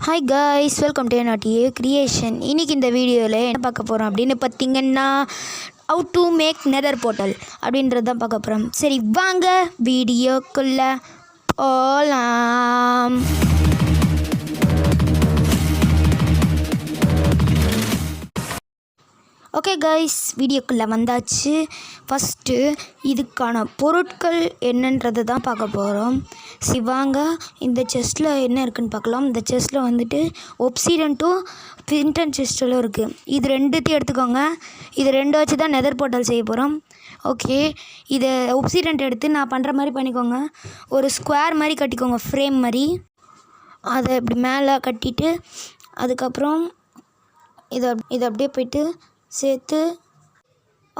Hi guys, welcome to என்னோட creation. இன்றைக்கி இந்த வீடியோவில் என்ன பார்க்க போகிறோம் அப்படின்னு பார்த்தீங்கன்னா, how to make nether portal அப்படின்றது தான் பார்க்க போகிறோம். சரி வாங்க வீடியோக்குள்ளே போகலாம். ஓகே கைஸ், வீடியோக்குள்ளே வந்தாச்சு. ஃபஸ்ட்டு இதுக்கான பொருட்கள் என்னன்றது தான் பார்க்க போகிறோம். சிவாங்க இந்த செஸ்ட்டில் என்ன இருக்குதுன்னு பார்க்கலாம். இந்த செஸ்ட்டில் வந்துட்டு ஒப்சிடன்ட்டும் பின்டன் செஸ்ட்டிலும் இருக்குது. இது ரெண்டுத்தையும் எடுத்துக்கோங்க. இது ரெண்டு வச்சு தான் நெதர் போர்ட்டல் செய்ய போகிறோம். ஓகே, இதை ஒப்சிடன்ட் எடுத்து நான் பண்ணுற மாதிரி பண்ணிக்கோங்க. ஒரு ஸ்கொயர் மாதிரி கட்டிக்கோங்க, ஃப்ரேம் மாதிரி. அதை இப்படி மேலே கட்டிட்டு அதுக்கப்புறம் இதை அப்படியே போய்ட்டு சேர்த்து.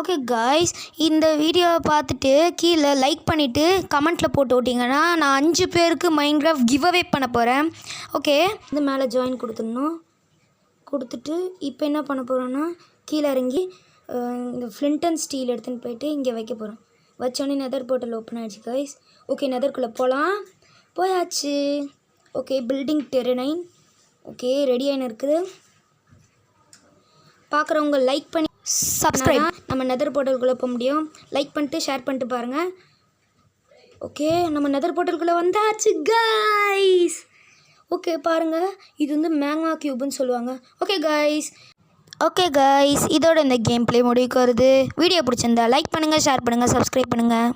ஓகே காய்ஸ், இந்த வீடியோவை பார்த்துட்டு கீழே லைக் பண்ணிவிட்டு கமெண்ட்டில் போட்டு விட்டிங்கன்னா நான் 5 பேருக்கு மைன்கிராஃப்ட் கிவ் அவே பண்ண போகிறேன். ஓகே, இந்த மேலே ஜாயின் கொடுத்துட்டு இப்போ என்ன பண்ண போகிறோன்னா, கீழே இறங்கி இந்த ஃப்ளிண்ட் அண்ட் ஸ்டீல் எடுத்துன்னு போயிட்டு இங்கே வைக்க போகிறோம். வச்சோடனே நெதர் போர்ட்டல் ஓப்பன் ஆகிடுச்சு காய்ஸ். ஓகே, நெதர்க்குள்ளே போயாச்சு. ஓகே, பில்டிங் டெரனைன் ஓகே ரெடி ஆகின்னு இருக்குது. பார்க்குறவங்க லைக் பண்ணி சப்ஸ்கிரைப், நம்ம நெதர் போர்ட்டலுக்குள்ளே போக முடியும். லைக் பண்ணிட்டு ஷேர் பண்ணிட்டு பாருங்கள். ஓகே, நம்ம நெதர் போர்ட்டலுக்குள்ளே வந்தாச்சு கைஸ். ஓகே பாருங்கள், இது வந்து மேங்கா க்யூப்னு சொல்லுவாங்க. ஓகே கைஸ், இதோட இந்த கேம் ப்ளே முடிவுக்கு வருது. வீடியோ பிடிச்சிருந்தா லைக் பண்ணுங்கள், ஷேர் பண்ணுங்கள், சப்ஸ்கிரைப் பண்ணுங்கள்.